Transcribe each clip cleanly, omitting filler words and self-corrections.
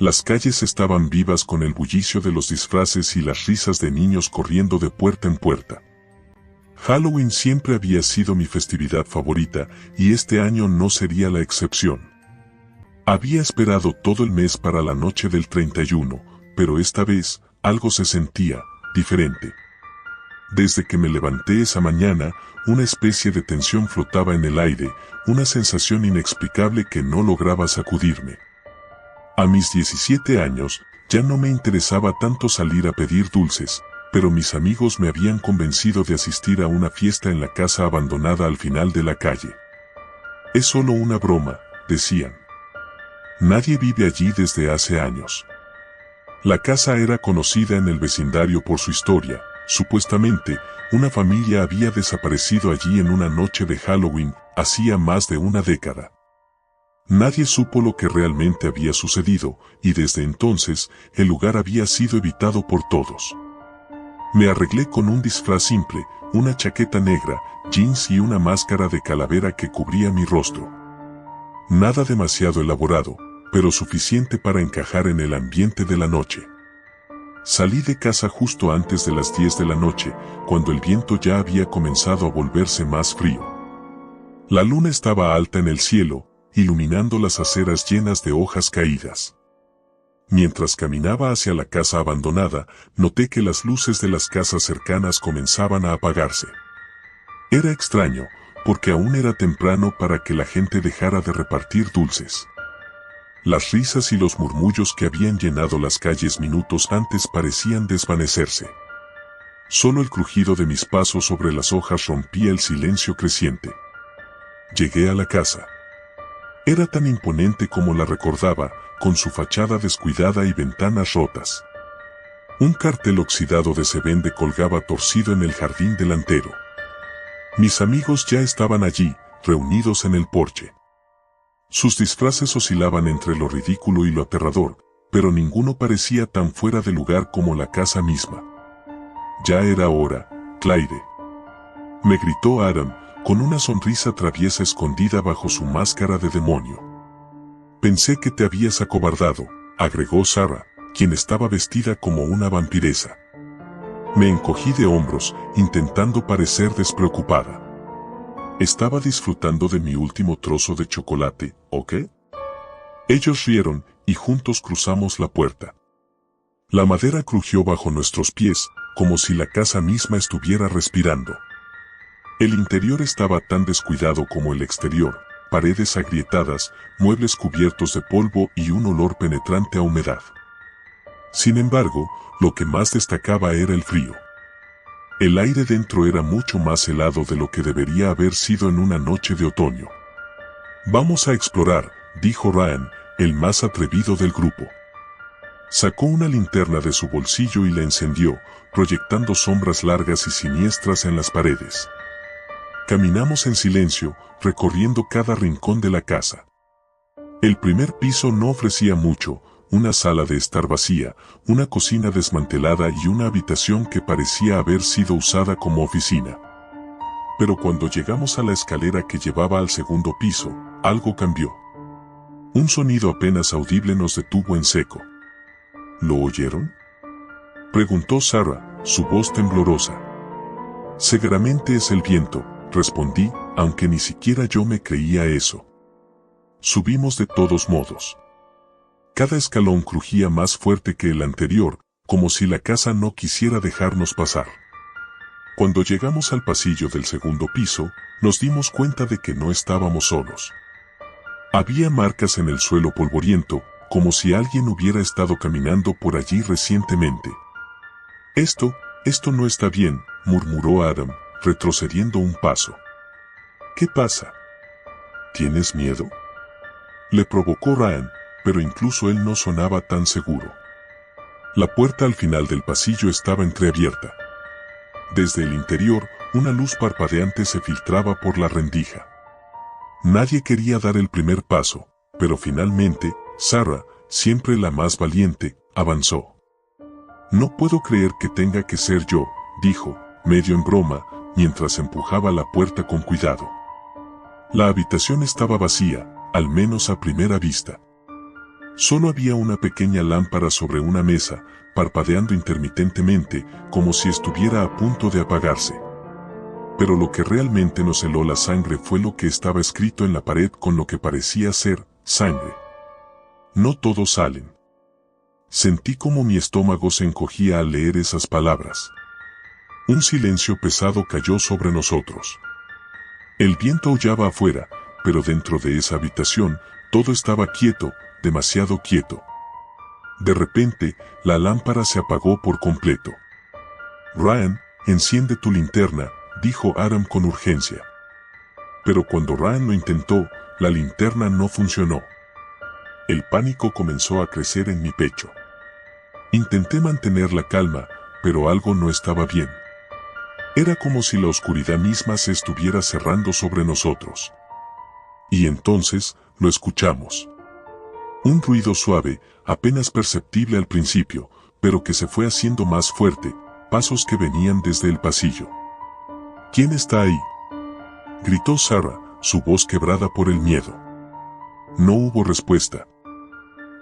Las calles estaban vivas con el bullicio de los disfraces y las risas de niños corriendo de puerta en puerta. Halloween siempre había sido mi festividad favorita y este año no sería la excepción. Había esperado todo el mes para la noche del 31, pero esta vez algo se sentía diferente. Desde que me levanté esa mañana, una especie de tensión flotaba en el aire, una sensación inexplicable que no lograba sacudirme. A mis 17 años, ya no me interesaba tanto salir a pedir dulces, pero mis amigos me habían convencido de asistir a una fiesta en la casa abandonada al final de la calle. Es solo una broma, decían. Nadie vive allí desde hace años. La casa era conocida en el vecindario por su historia. Supuestamente, una familia había desaparecido allí en una noche de Halloween, hacía más de una década. Nadie supo lo que realmente había sucedido, y desde entonces, el lugar había sido evitado por todos. Me arreglé con un disfraz simple, una chaqueta negra, jeans y una máscara de calavera que cubría mi rostro. Nada demasiado elaborado, pero suficiente para encajar en el ambiente de la noche. Salí de casa justo antes de las 10 de la noche, cuando el viento ya había comenzado a volverse más frío. La luna estaba alta en el cielo, iluminando las aceras llenas de hojas caídas. Mientras caminaba hacia la casa abandonada, noté que las luces de las casas cercanas comenzaban a apagarse. Era extraño, porque aún era temprano para que la gente dejara de repartir dulces. Las risas y los murmullos que habían llenado las calles minutos antes parecían desvanecerse. Solo el crujido de mis pasos sobre las hojas rompía el silencio creciente. Llegué a la casa. Era tan imponente como la recordaba, con su fachada descuidada y ventanas rotas. Un cartel oxidado de "Se vende" colgaba torcido en el jardín delantero. Mis amigos ya estaban allí, reunidos en el porche. Sus disfraces oscilaban entre lo ridículo y lo aterrador, pero ninguno parecía tan fuera de lugar como la casa misma. Ya era hora, Claire. Me gritó Adam, con una sonrisa traviesa escondida bajo su máscara de demonio. Pensé que te habías acobardado, agregó Sarah, quien estaba vestida como una vampiresa. Me encogí de hombros, intentando parecer despreocupada. Estaba disfrutando de mi último trozo de chocolate, ¿o qué? Ellos rieron, y juntos cruzamos la puerta. La madera crujió bajo nuestros pies, como si la casa misma estuviera respirando. El interior estaba tan descuidado como el exterior, paredes agrietadas, muebles cubiertos de polvo y un olor penetrante a humedad. Sin embargo, lo que más destacaba era el frío. El aire dentro era mucho más helado de lo que debería haber sido en una noche de otoño. Vamos a explorar, dijo Ryan, el más atrevido del grupo. Sacó una linterna de su bolsillo y la encendió, proyectando sombras largas y siniestras en las paredes. Caminamos en silencio, recorriendo cada rincón de la casa. El primer piso no ofrecía mucho, una sala de estar vacía, una cocina desmantelada y una habitación que parecía haber sido usada como oficina. Pero cuando llegamos a la escalera que llevaba al segundo piso, algo cambió. Un sonido apenas audible nos detuvo en seco. ¿Lo oyeron?, preguntó Sarah, su voz temblorosa. Seguramente es el viento, respondí, aunque ni siquiera yo me creía eso. Subimos de todos modos. Cada escalón crujía más fuerte que el anterior, como si la casa no quisiera dejarnos pasar. Cuando llegamos al pasillo del segundo piso, nos dimos cuenta de que no estábamos solos. Había marcas en el suelo polvoriento, como si alguien hubiera estado caminando por allí recientemente. Esto no está bien, murmuró Adam, retrocediendo un paso. ¿Qué pasa? ¿Tienes miedo?, le provocó Ryan, pero incluso él no sonaba tan seguro. La puerta al final del pasillo estaba entreabierta. Desde el interior, una luz parpadeante se filtraba por la rendija. Nadie quería dar el primer paso, pero finalmente, Sarah, siempre la más valiente, avanzó. No puedo creer que tenga que ser yo, dijo, medio en broma, mientras empujaba la puerta con cuidado. La habitación estaba vacía, al menos a primera vista. Solo había una pequeña lámpara sobre una mesa, parpadeando intermitentemente, como si estuviera a punto de apagarse. Pero lo que realmente nos heló la sangre fue lo que estaba escrito en la pared con lo que parecía ser sangre. No todos salen. Sentí como mi estómago se encogía al leer esas palabras. Un silencio pesado cayó sobre nosotros. El viento aullaba afuera, pero dentro de esa habitación, todo estaba quieto, demasiado quieto. De repente, la lámpara se apagó por completo. Ryan, enciende tu linterna, dijo Adam con urgencia. Pero cuando Ryan lo intentó, la linterna no funcionó. El pánico comenzó a crecer en mi pecho. Intenté mantener la calma, pero algo no estaba bien. Era como si la oscuridad misma se estuviera cerrando sobre nosotros. Y entonces, lo escuchamos. Un ruido suave, apenas perceptible al principio, pero que se fue haciendo más fuerte, pasos que venían desde el pasillo. ¿Quién está ahí?, gritó Sarah, su voz quebrada por el miedo. No hubo respuesta.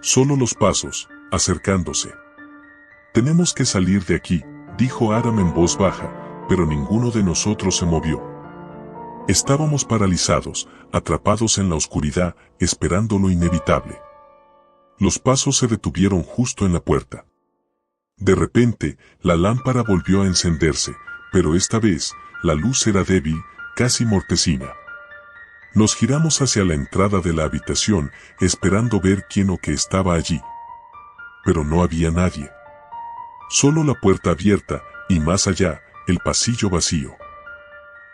Solo los pasos, acercándose. Tenemos que salir de aquí, dijo Adam en voz baja, pero ninguno de nosotros se movió. Estábamos paralizados, atrapados en la oscuridad, esperando lo inevitable. Los pasos se detuvieron justo en la puerta. De repente, la lámpara volvió a encenderse, pero esta vez, la luz era débil, casi mortecina. Nos giramos hacia la entrada de la habitación, esperando ver quién o qué estaba allí. Pero no había nadie. Solo la puerta abierta, y más allá, el pasillo vacío.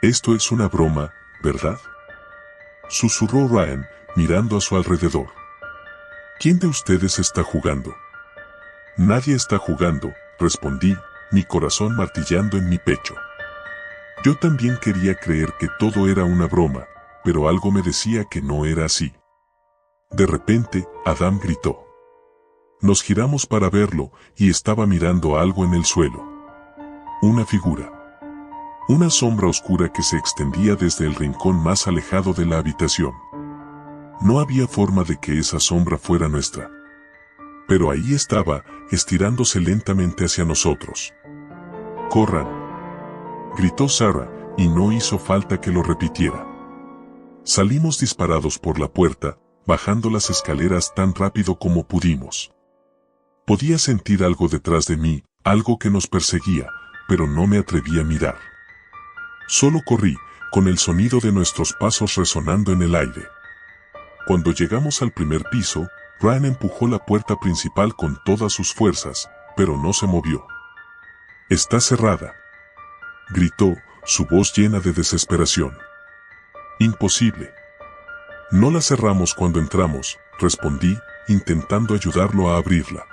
Esto es una broma, ¿verdad?, susurró Ryan, mirando a su alrededor. ¿Quién de ustedes está jugando? Nadie está jugando, respondí, mi corazón martillando en mi pecho. Yo también quería creer que todo era una broma, pero algo me decía que no era así. De repente, Adam gritó. Nos giramos para verlo, y estaba mirando algo en el suelo. Una figura. Una sombra oscura que se extendía desde el rincón más alejado de la habitación. No había forma de que esa sombra fuera nuestra. Pero ahí estaba, estirándose lentamente hacia nosotros. ¡Corran!, gritó Sarah, y no hizo falta que lo repitiera. Salimos disparados por la puerta, bajando las escaleras tan rápido como pudimos. Podía sentir algo detrás de mí, algo que nos perseguía, pero no me atreví a mirar. Solo corrí, con el sonido de nuestros pasos resonando en el aire. Cuando llegamos al primer piso, Ryan empujó la puerta principal con todas sus fuerzas, pero no se movió. «Está cerrada», gritó, su voz llena de desesperación. «Imposible». «No la cerramos cuando entramos», respondí, intentando ayudarlo a abrirla.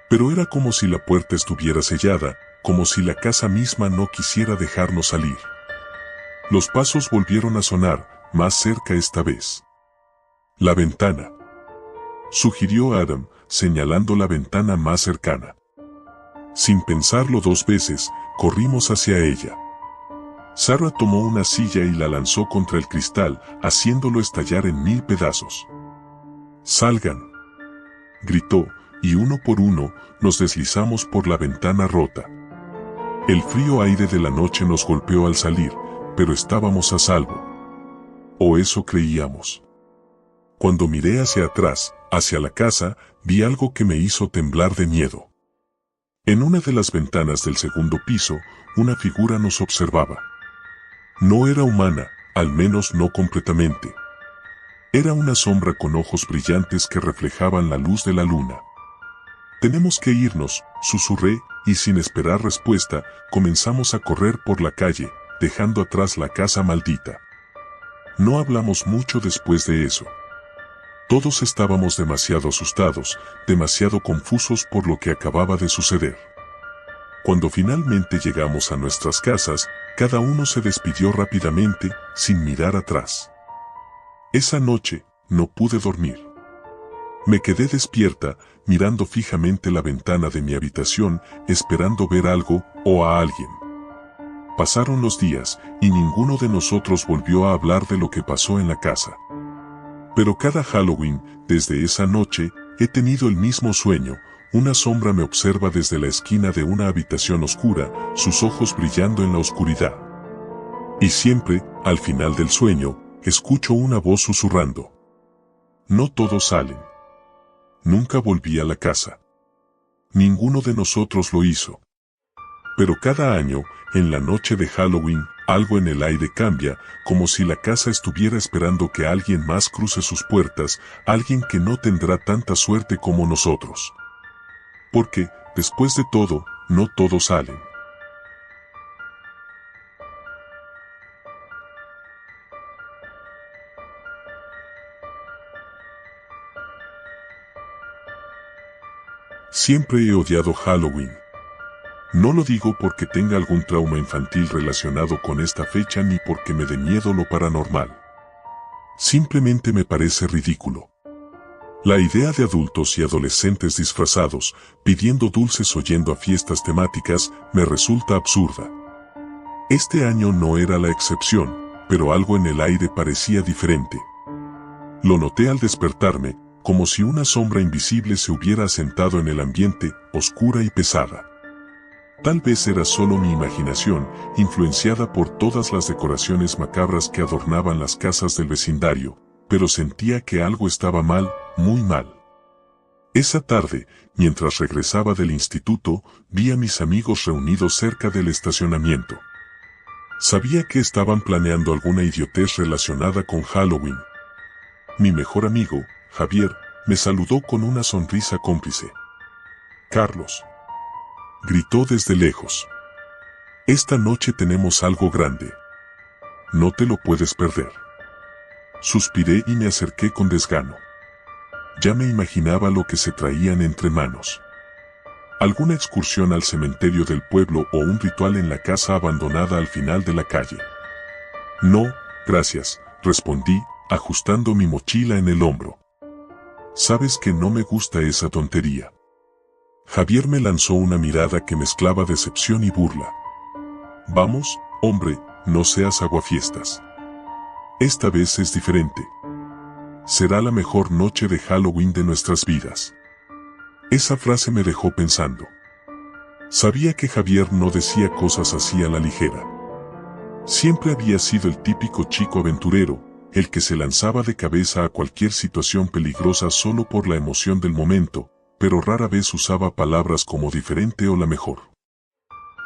Pero era como si la puerta estuviera sellada, como si la casa misma no quisiera dejarnos salir. Los pasos volvieron a sonar, más cerca esta vez. «La ventana», sugirió Adam, señalando la ventana más cercana. Sin pensarlo dos veces, corrimos hacia ella. Sarah tomó una silla y la lanzó contra el cristal, haciéndolo estallar en 1000 pedazos. «Salgan», gritó, y uno por uno, nos deslizamos por la ventana rota. El frío aire de la noche nos golpeó al salir, pero estábamos a salvo. O eso creíamos. Cuando miré hacia atrás, hacia la casa, vi algo que me hizo temblar de miedo. En una de las ventanas del segundo piso, una figura nos observaba. No era humana, al menos no completamente. Era una sombra con ojos brillantes que reflejaban la luz de la luna. «Tenemos que irnos», susurré, y sin esperar respuesta, comenzamos a correr por la calle, dejando atrás la casa maldita. No hablamos mucho después de eso. Todos estábamos demasiado asustados, demasiado confusos por lo que acababa de suceder. Cuando finalmente llegamos a nuestras casas, cada uno se despidió rápidamente, sin mirar atrás. Esa noche, no pude dormir. Me quedé despierta, mirando fijamente la ventana de mi habitación, esperando ver algo, o a alguien. Pasaron los días, y ninguno de nosotros volvió a hablar de lo que pasó en la casa. Pero cada Halloween, desde esa noche, he tenido el mismo sueño. Una sombra me observa desde la esquina de una habitación oscura, sus ojos brillando en la oscuridad. Y siempre, al final del sueño, escucho una voz susurrando. No todos salen. Nunca volví a la casa. Ninguno de nosotros lo hizo. Pero cada año, en la noche de Halloween, algo en el aire cambia, como si la casa estuviera esperando que alguien más cruce sus puertas, alguien que no tendrá tanta suerte como nosotros. Porque, después de todo, no todos salen. Siempre he odiado Halloween. No lo digo porque tenga algún trauma infantil relacionado con esta fecha ni porque me dé miedo lo paranormal. Simplemente me parece ridículo. La idea de adultos y adolescentes disfrazados, pidiendo dulces o yendo a fiestas temáticas, me resulta absurda. Este año no era la excepción, pero algo en el aire parecía diferente. Lo noté al despertarme, como si una sombra invisible se hubiera asentado en el ambiente, oscura y pesada. Tal vez era solo mi imaginación, influenciada por todas las decoraciones macabras que adornaban las casas del vecindario, pero sentía que algo estaba mal, muy mal. Esa tarde, mientras regresaba del instituto, vi a mis amigos reunidos cerca del estacionamiento. Sabía que estaban planeando alguna idiotez relacionada con Halloween. Mi mejor amigo, Javier, me saludó con una sonrisa cómplice. «Carlos», gritó desde lejos. «Esta noche tenemos algo grande. No te lo puedes perder». Suspiré y me acerqué con desgano. Ya me imaginaba lo que se traían entre manos. Alguna excursión al cementerio del pueblo o un ritual en la casa abandonada al final de la calle. «No, gracias», respondí, ajustando mi mochila en el hombro. «Sabes que no me gusta esa tontería». Javier me lanzó una mirada que mezclaba decepción y burla. «Vamos, hombre, no seas aguafiestas. Esta vez es diferente. Será la mejor noche de Halloween de nuestras vidas». Esa frase me dejó pensando. Sabía que Javier no decía cosas así a la ligera. Siempre había sido el típico chico aventurero, el que se lanzaba de cabeza a cualquier situación peligrosa solo por la emoción del momento, pero rara vez usaba palabras como diferente o la mejor.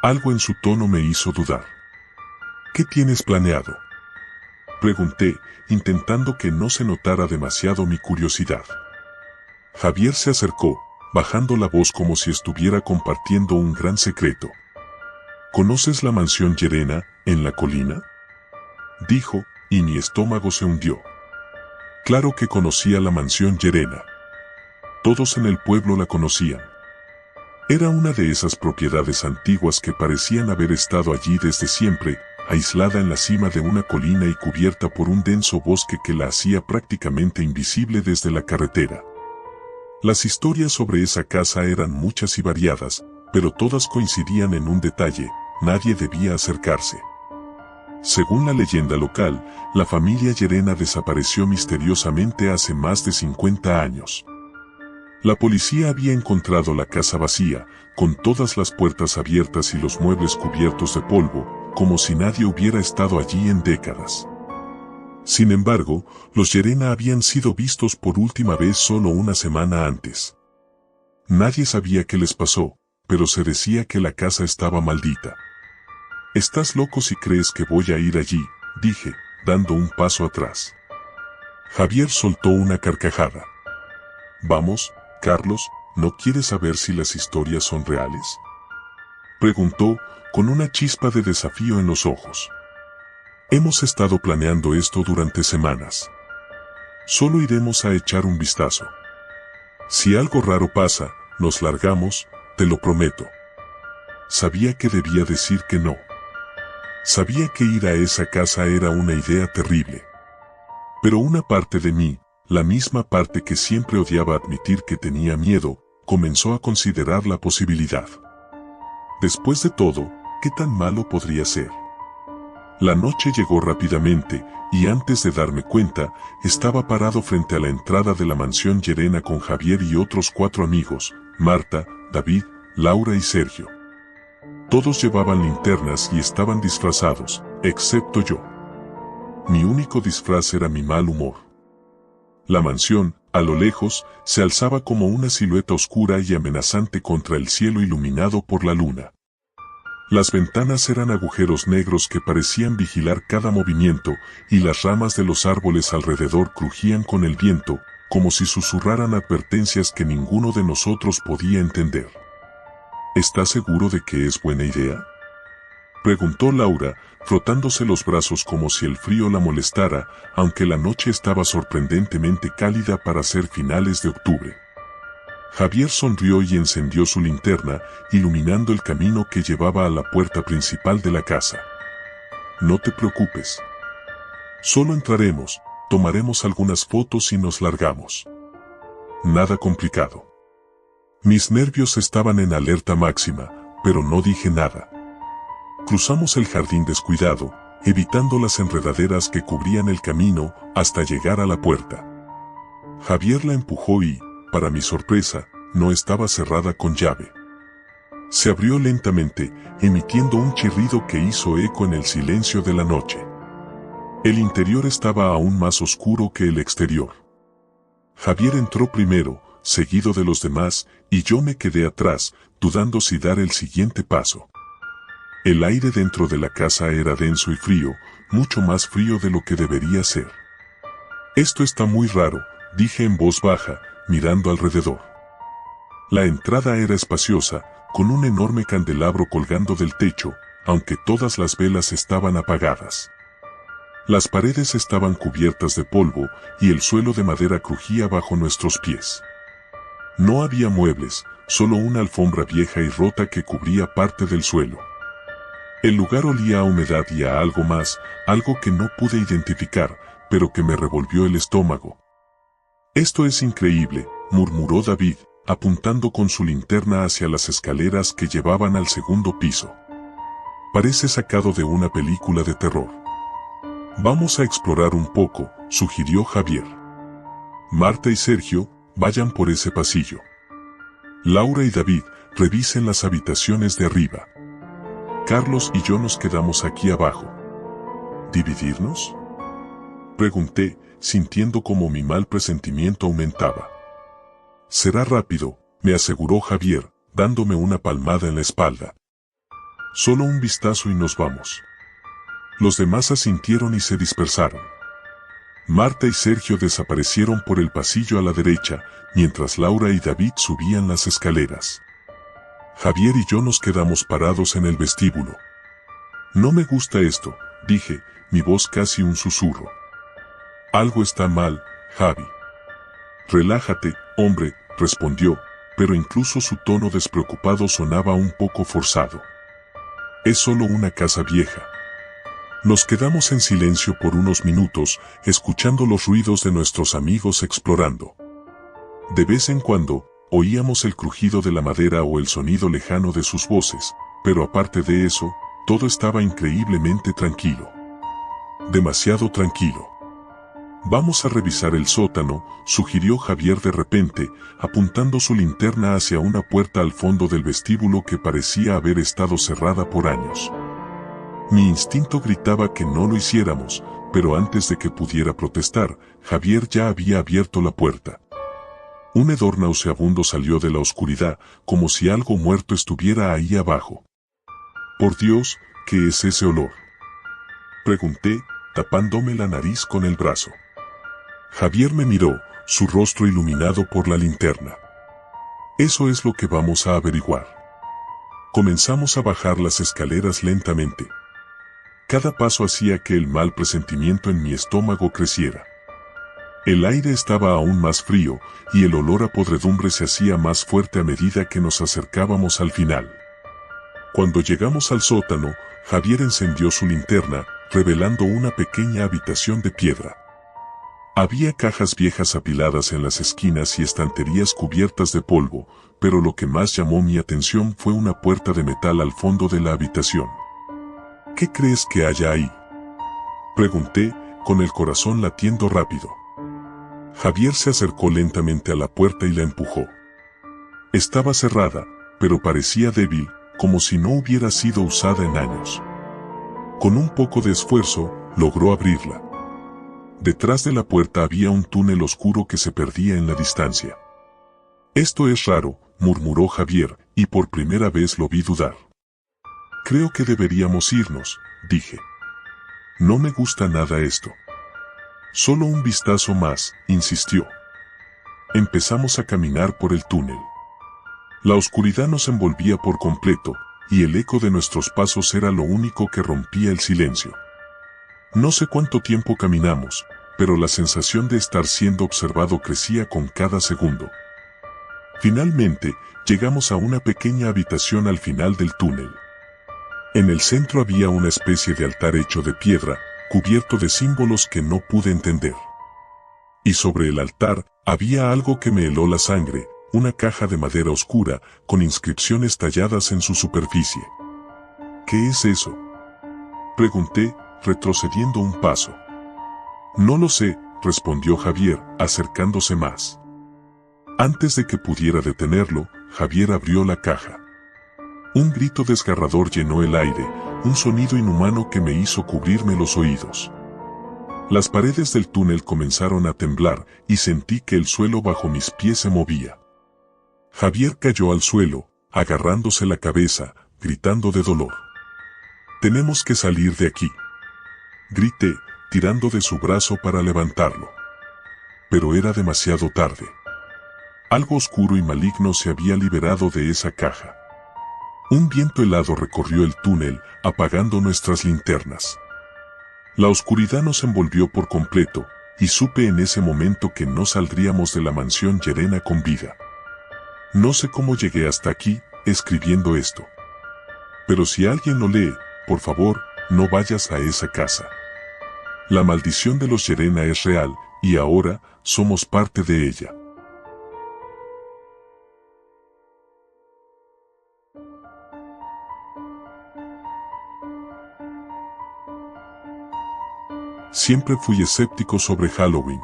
Algo en su tono me hizo dudar. «¿Qué tienes planeado?», pregunté, intentando que no se notara demasiado mi curiosidad. Javier se acercó, bajando la voz como si estuviera compartiendo un gran secreto. «¿Conoces la mansión Llerena, en la colina?», dijo, y mi estómago se hundió. Claro que conocía la mansión Llerena. Todos en el pueblo la conocían. Era una de esas propiedades antiguas que parecían haber estado allí desde siempre, aislada en la cima de una colina y cubierta por un denso bosque que la hacía prácticamente invisible desde la carretera. Las historias sobre esa casa eran muchas y variadas, pero todas coincidían en un detalle: nadie debía acercarse. Según la leyenda local, la familia Llerena desapareció misteriosamente hace más de 50 años. La policía había encontrado la casa vacía, con todas las puertas abiertas y los muebles cubiertos de polvo, como si nadie hubiera estado allí en décadas. Sin embargo, los Llerena habían sido vistos por última vez solo una semana antes. Nadie sabía qué les pasó, pero se decía que la casa estaba maldita. «Estás loco si crees que voy a ir allí», dije, dando un paso atrás. Javier soltó una carcajada. «Vamos, Carlos, ¿no quieres saber si las historias son reales?», preguntó, con una chispa de desafío en los ojos. «Hemos estado planeando esto durante semanas. Solo iremos a echar un vistazo. Si algo raro pasa, nos largamos, te lo prometo». Sabía que debía decir que no. Sabía que ir a esa casa era una idea terrible. Pero una parte de mí, la misma parte que siempre odiaba admitir que tenía miedo, comenzó a considerar la posibilidad. Después de todo, ¿qué tan malo podría ser? La noche llegó rápidamente, y antes de darme cuenta, estaba parado frente a la entrada de la mansión Llerena con Javier y otros 4 amigos, Marta, David, Laura y Sergio. Todos llevaban linternas y estaban disfrazados, excepto yo. Mi único disfraz era mi mal humor. La mansión, a lo lejos, se alzaba como una silueta oscura y amenazante contra el cielo iluminado por la luna. Las ventanas eran agujeros negros que parecían vigilar cada movimiento, y las ramas de los árboles alrededor crujían con el viento, como si susurraran advertencias que ninguno de nosotros podía entender. ¿Estás seguro de que es buena idea?, preguntó Laura, frotándose los brazos como si el frío la molestara, aunque la noche estaba sorprendentemente cálida para ser finales de octubre. Javier sonrió y encendió su linterna, iluminando el camino que llevaba a la puerta principal de la casa. No te preocupes. Solo entraremos, tomaremos algunas fotos y nos largamos. Nada complicado. Mis nervios estaban en alerta máxima, pero no dije nada. Cruzamos el jardín descuidado, evitando las enredaderas que cubrían el camino, hasta llegar a la puerta. Javier la empujó y, para mi sorpresa, no estaba cerrada con llave. Se abrió lentamente, emitiendo un chirrido que hizo eco en el silencio de la noche. El interior estaba aún más oscuro que el exterior. Javier entró primero, seguido de los demás, y yo me quedé atrás, dudando si dar el siguiente paso. El aire dentro de la casa era denso y frío, mucho más frío de lo que debería ser. Esto está muy raro, dije en voz baja, mirando alrededor. La entrada era espaciosa, con un enorme candelabro colgando del techo, aunque todas las velas estaban apagadas. Las paredes estaban cubiertas de polvo, y el suelo de madera crujía bajo nuestros pies. No había muebles, solo una alfombra vieja y rota que cubría parte del suelo. El lugar olía a humedad y a algo más, algo que no pude identificar, pero que me revolvió el estómago. «Esto es increíble», murmuró David, apuntando con su linterna hacia las escaleras que llevaban al segundo piso. «Parece sacado de una película de terror». «Vamos a explorar un poco», sugirió Javier. «Marta y Sergio, vayan por ese pasillo. Laura y David, revisen las habitaciones de arriba. Carlos y yo nos quedamos aquí abajo». ¿Dividirnos?, pregunté, sintiendo como mi mal presentimiento aumentaba. «Será rápido», me aseguró Javier, dándome una palmada en la espalda. «Solo un vistazo y nos vamos». Los demás asintieron y se dispersaron. Marta y Sergio desaparecieron por el pasillo a la derecha, mientras Laura y David subían las escaleras. Javier y yo nos quedamos parados en el vestíbulo. «No me gusta esto», dije, mi voz casi un susurro. «Algo está mal, Javi». «Relájate, hombre», respondió, pero incluso su tono despreocupado sonaba un poco forzado. «Es solo una casa vieja». Nos quedamos en silencio por unos minutos, escuchando los ruidos de nuestros amigos explorando. De vez en cuando, oíamos el crujido de la madera o el sonido lejano de sus voces, pero aparte de eso, todo estaba increíblemente tranquilo. Demasiado tranquilo. «Vamos a revisar el sótano», sugirió Javier de repente, apuntando su linterna hacia una puerta al fondo del vestíbulo que parecía haber estado cerrada por años. Mi instinto gritaba que no lo hiciéramos, pero antes de que pudiera protestar, Javier ya había abierto la puerta. Un hedor nauseabundo salió de la oscuridad, como si algo muerto estuviera ahí abajo. «Por Dios, ¿qué es ese olor?», pregunté, tapándome la nariz con el brazo. Javier me miró, su rostro iluminado por la linterna. «Eso es lo que vamos a averiguar». Comenzamos a bajar las escaleras lentamente. Cada paso hacía que el mal presentimiento en mi estómago creciera. El aire estaba aún más frío, y el olor a podredumbre se hacía más fuerte a medida que nos acercábamos al final. Cuando llegamos al sótano, Javier encendió su linterna, revelando una pequeña habitación de piedra. Había cajas viejas apiladas en las esquinas y estanterías cubiertas de polvo, pero lo que más llamó mi atención fue una puerta de metal al fondo de la habitación. «¿Qué crees que haya ahí?», Pregunté, con el corazón latiendo rápido. Javier se acercó lentamente a la puerta y la empujó. Estaba cerrada, pero parecía débil, como si no hubiera sido usada en años. Con un poco de esfuerzo, logró abrirla. Detrás de la puerta había un túnel oscuro que se perdía en la distancia. Esto es raro, murmuró Javier, y por primera vez lo vi dudar. Creo que deberíamos irnos, dije. No me gusta nada esto. Solo un vistazo más, insistió. Empezamos a caminar por el túnel. La oscuridad nos envolvía por completo, y el eco de nuestros pasos era lo único que rompía el silencio. No sé cuánto tiempo caminamos, pero la sensación de estar siendo observado crecía con cada segundo. Finalmente, llegamos a una pequeña habitación al final del túnel. En el centro había una especie de altar hecho de piedra, cubierto de símbolos que no pude entender. Y sobre el altar, había algo que me heló la sangre, una caja de madera oscura, con inscripciones talladas en su superficie. ¿Qué es eso?, pregunté, retrocediendo un paso. No lo sé, respondió Javier, acercándose más. Antes de que pudiera detenerlo, Javier abrió la caja. Un grito desgarrador llenó el aire, un sonido inhumano que me hizo cubrirme los oídos. Las paredes del túnel comenzaron a temblar y sentí que el suelo bajo mis pies se movía. Javier cayó al suelo, agarrándose la cabeza, gritando de dolor. «Tenemos que salir de aquí», grité, tirando de su brazo para levantarlo. Pero era demasiado tarde. Algo oscuro y maligno se había liberado de esa caja. Un viento helado recorrió el túnel, apagando nuestras linternas. La oscuridad nos envolvió por completo, y supe en ese momento que no saldríamos de la mansión Llerena con vida. No sé cómo llegué hasta aquí, escribiendo esto. Pero si alguien lo lee, por favor, no vayas a esa casa. La maldición de los Llerena es real, y ahora, somos parte de ella. Siempre fui escéptico sobre Halloween.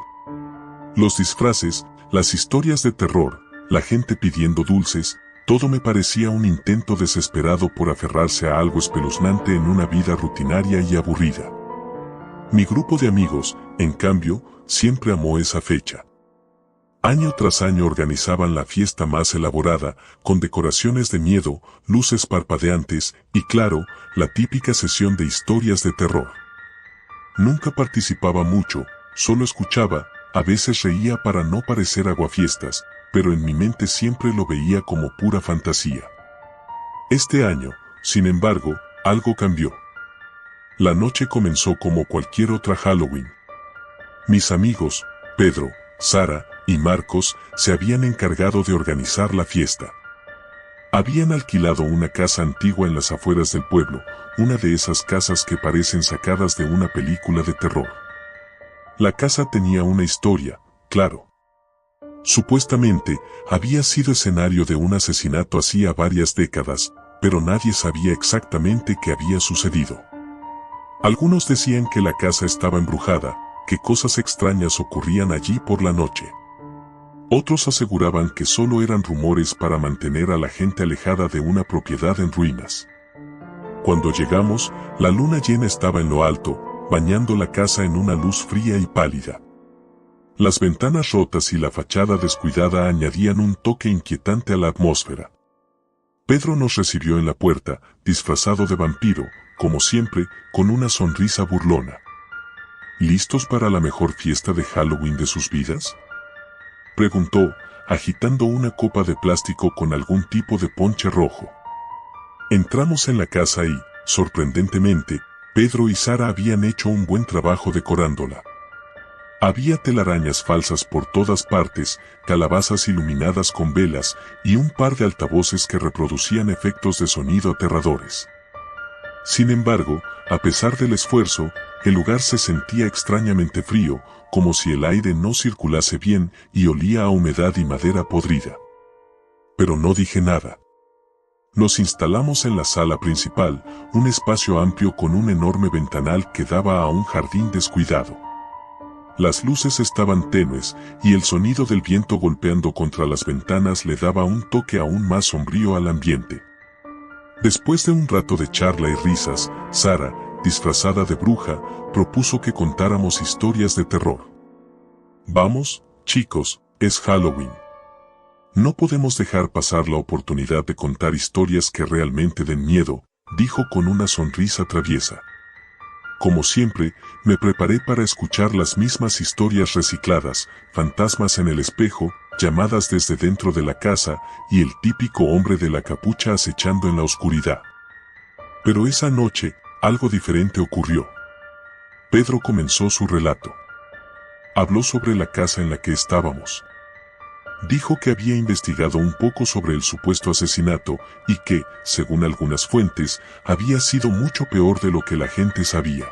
Los disfraces, las historias de terror, la gente pidiendo dulces, todo me parecía un intento desesperado por aferrarse a algo espeluznante en una vida rutinaria y aburrida. Mi grupo de amigos, en cambio, siempre amó esa fecha. Año tras año organizaban la fiesta más elaborada, con decoraciones de miedo, luces parpadeantes y, claro, la típica sesión de historias de terror. Nunca participaba mucho, solo escuchaba, a veces reía para no parecer aguafiestas, pero en mi mente siempre lo veía como pura fantasía. Este año, sin embargo, algo cambió. La noche comenzó como cualquier otra Halloween. Mis amigos, Pedro, Sara y Marcos, se habían encargado de organizar la fiesta. Habían alquilado una casa antigua en las afueras del pueblo, una de esas casas que parecen sacadas de una película de terror. La casa tenía una historia, claro. Supuestamente, había sido escenario de un asesinato hacía varias décadas, pero nadie sabía exactamente qué había sucedido. Algunos decían que la casa estaba embrujada, que cosas extrañas ocurrían allí por la noche. Otros aseguraban que solo eran rumores para mantener a la gente alejada de una propiedad en ruinas. Cuando llegamos, la luna llena estaba en lo alto, bañando la casa en una luz fría y pálida. Las ventanas rotas y la fachada descuidada añadían un toque inquietante a la atmósfera. Pedro nos recibió en la puerta, disfrazado de vampiro, como siempre, con una sonrisa burlona. ¿Listos para la mejor fiesta de Halloween de sus vidas?, preguntó, agitando una copa de plástico con algún tipo de ponche rojo. Entramos en la casa y, sorprendentemente, Pedro y Sara habían hecho un buen trabajo decorándola. Había telarañas falsas por todas partes, calabazas iluminadas con velas y un par de altavoces que reproducían efectos de sonido aterradores. Sin embargo, a pesar del esfuerzo, el lugar se sentía extrañamente frío, como si el aire no circulase bien y olía a humedad y madera podrida. Pero no dije nada. Nos instalamos en la sala principal, un espacio amplio con un enorme ventanal que daba a un jardín descuidado. Las luces estaban tenues y el sonido del viento golpeando contra las ventanas le daba un toque aún más sombrío al ambiente. Después de un rato de charla y risas, Sara, disfrazada de bruja, propuso que contáramos historias de terror. Vamos, chicos, es Halloween. No podemos dejar pasar la oportunidad de contar historias que realmente den miedo, dijo con una sonrisa traviesa. Como siempre, me preparé para escuchar las mismas historias recicladas, fantasmas en el espejo, llamadas desde dentro de la casa y el típico hombre de la capucha acechando en la oscuridad. Pero esa noche, algo diferente ocurrió. Pedro comenzó su relato. Habló sobre la casa en la que estábamos. Dijo que había investigado un poco sobre el supuesto asesinato y que, según algunas fuentes, había sido mucho peor de lo que la gente sabía.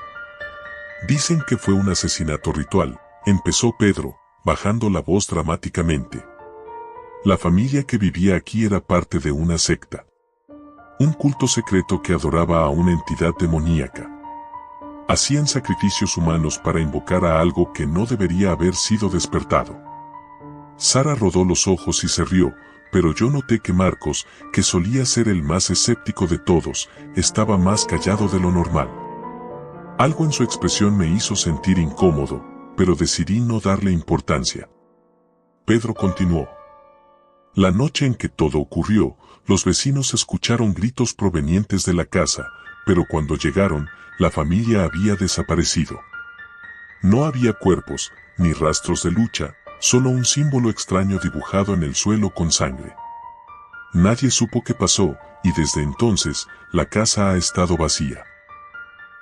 Dicen que fue un asesinato ritual, empezó Pedro, bajando la voz dramáticamente. La familia que vivía aquí era parte de una secta. Un culto secreto que adoraba a una entidad demoníaca. Hacían sacrificios humanos para invocar a algo que no debería haber sido despertado. Sara rodó los ojos y se rió, pero yo noté que Marcos, que solía ser el más escéptico de todos, estaba más callado de lo normal. Algo en su expresión me hizo sentir incómodo, pero decidí no darle importancia. Pedro continuó. La noche en que todo ocurrió, los vecinos escucharon gritos provenientes de la casa, pero cuando llegaron, la familia había desaparecido. No había cuerpos, ni rastros de lucha, solo un símbolo extraño dibujado en el suelo con sangre. Nadie supo qué pasó, y desde entonces, la casa ha estado vacía.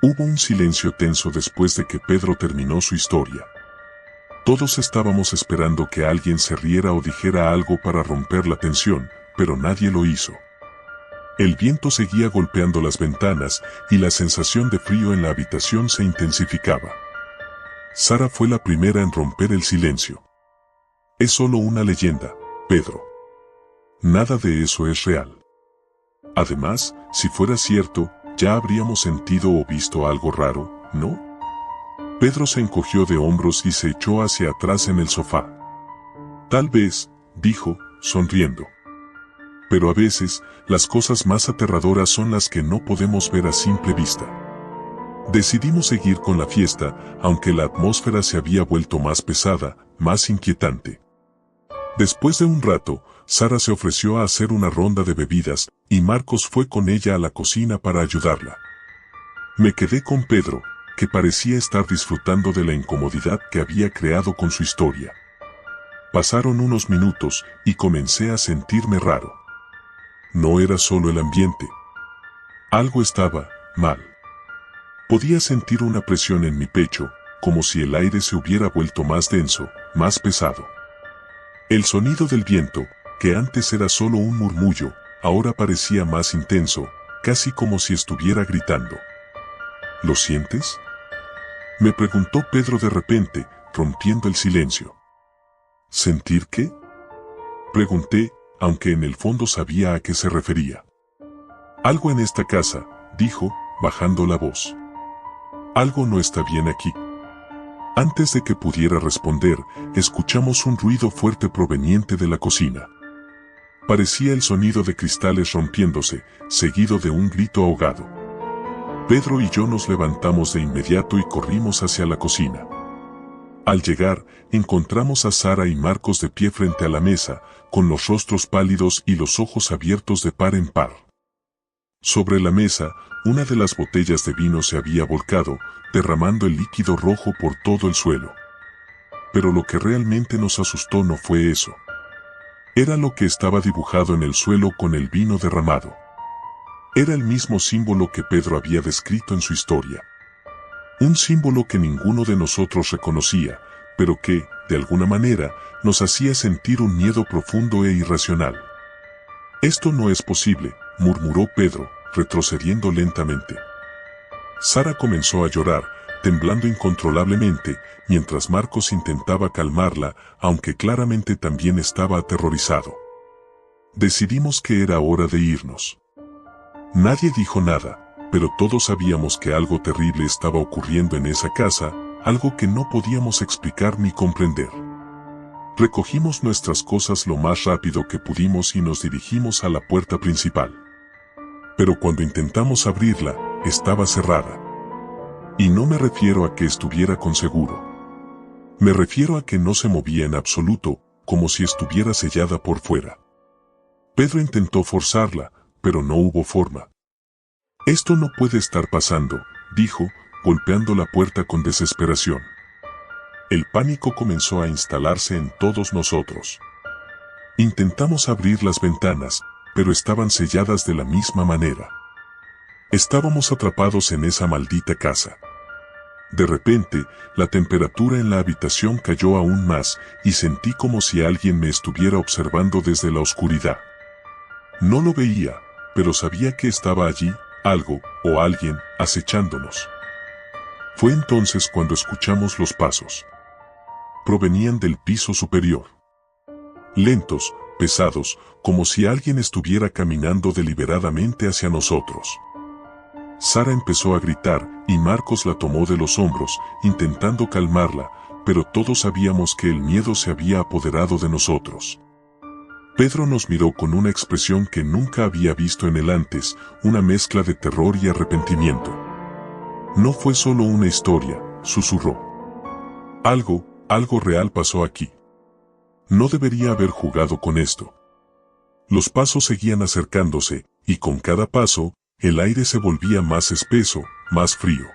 Hubo un silencio tenso después de que Pedro terminó su historia. Todos estábamos esperando que alguien se riera o dijera algo para romper la tensión, pero nadie lo hizo. El viento seguía golpeando las ventanas, y la sensación de frío en la habitación se intensificaba. Sara fue la primera en romper el silencio. Es solo una leyenda, Pedro. Nada de eso es real. Además, si fuera cierto, ya habríamos sentido o visto algo raro, ¿no? Pedro se encogió de hombros y se echó hacia atrás en el sofá. Tal vez, dijo, sonriendo. Pero a veces, las cosas más aterradoras son las que no podemos ver a simple vista. Decidimos seguir con la fiesta, aunque la atmósfera se había vuelto más pesada, más inquietante. Después de un rato, Sara se ofreció a hacer una ronda de bebidas, y Marcos fue con ella a la cocina para ayudarla. Me quedé con Pedro, que parecía estar disfrutando de la incomodidad que había creado con su historia. Pasaron unos minutos, y comencé a sentirme raro. No era solo el ambiente. Algo estaba mal. Podía sentir una presión en mi pecho, como si el aire se hubiera vuelto más denso, más pesado. El sonido del viento, que antes era solo un murmullo, ahora parecía más intenso, casi como si estuviera gritando. ¿Lo sientes?, me preguntó Pedro de repente, rompiendo el silencio. ¿Sentir qué?, pregunté, aunque en el fondo sabía a qué se refería. Algo en esta casa, dijo, bajando la voz. Algo no está bien aquí. Antes de que pudiera responder, escuchamos un ruido fuerte proveniente de la cocina. Parecía el sonido de cristales rompiéndose, seguido de un grito ahogado. Pedro y yo nos levantamos de inmediato y corrimos hacia la cocina. Al llegar, encontramos a Sara y Marcos de pie frente a la mesa, con los rostros pálidos y los ojos abiertos de par en par. Sobre la mesa, una de las botellas de vino se había volcado, derramando el líquido rojo por todo el suelo. Pero lo que realmente nos asustó no fue eso. Era lo que estaba dibujado en el suelo con el vino derramado. Era el mismo símbolo que Pedro había descrito en su historia. Un símbolo que ninguno de nosotros reconocía, pero que, de alguna manera, nos hacía sentir un miedo profundo e irracional. «Esto no es posible», murmuró Pedro, retrocediendo lentamente. Sara comenzó a llorar, temblando incontrolablemente, mientras Marcos intentaba calmarla, aunque claramente también estaba aterrorizado. Decidimos que era hora de irnos. Nadie dijo nada, pero todos sabíamos que algo terrible estaba ocurriendo en esa casa, algo que no podíamos explicar ni comprender. Recogimos nuestras cosas lo más rápido que pudimos y nos dirigimos a la puerta principal. Pero cuando intentamos abrirla, estaba cerrada. Y no me refiero a que estuviera con seguro. Me refiero a que no se movía en absoluto, como si estuviera sellada por fuera. Pedro intentó forzarla, pero no hubo forma. «Esto no puede estar pasando», dijo, golpeando la puerta con desesperación. El pánico comenzó a instalarse en todos nosotros. Intentamos abrir las ventanas, pero estaban selladas de la misma manera. Estábamos atrapados en esa maldita casa. De repente, la temperatura en la habitación cayó aún más y sentí como si alguien me estuviera observando desde la oscuridad. No lo veía, pero sabía que estaba allí, algo o alguien acechándonos. Fue entonces cuando escuchamos los pasos. Provenían del piso superior. Lentos, pesados, como si alguien estuviera caminando deliberadamente hacia nosotros. Sara empezó a gritar y Marcos la tomó de los hombros, intentando calmarla, pero todos sabíamos que el miedo se había apoderado de nosotros. Pedro nos miró con una expresión que nunca había visto en él antes, una mezcla de terror y arrepentimiento. «No fue solo una historia», susurró. Algo real pasó aquí. No debería haber jugado con esto». Los pasos seguían acercándose, y con cada paso, el aire se volvía más espeso, más frío.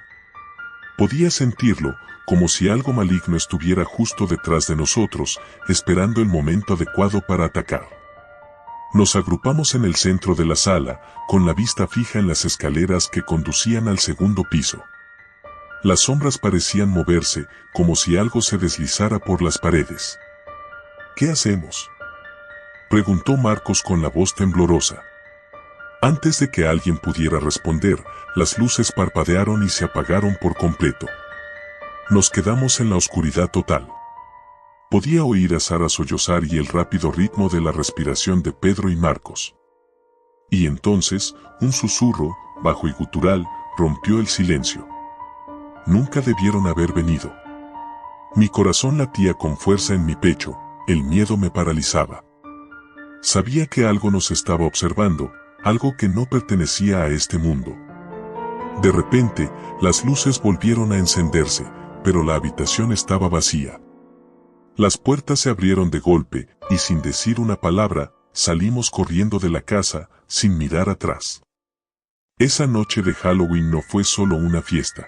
Podía sentirlo, como si algo maligno estuviera justo detrás de nosotros, esperando el momento adecuado para atacar. Nos agrupamos en el centro de la sala, con la vista fija en las escaleras que conducían al segundo piso. Las sombras parecían moverse, como si algo se deslizara por las paredes. «¿Qué hacemos?», preguntó Marcos con la voz temblorosa. Antes de que alguien pudiera responder, las luces parpadearon y se apagaron por completo. Nos quedamos en la oscuridad total. Podía oír a Sara sollozar y el rápido ritmo de la respiración de Pedro y Marcos. Y entonces, un susurro, bajo y gutural, rompió el silencio. «Nunca debieron haber venido». Mi corazón latía con fuerza en mi pecho, el miedo me paralizaba. Sabía que algo nos estaba observando, algo que no pertenecía a este mundo. De repente, las luces volvieron a encenderse, pero la habitación estaba vacía. Las puertas se abrieron de golpe, y sin decir una palabra, salimos corriendo de la casa, sin mirar atrás. Esa noche de Halloween no fue solo una fiesta.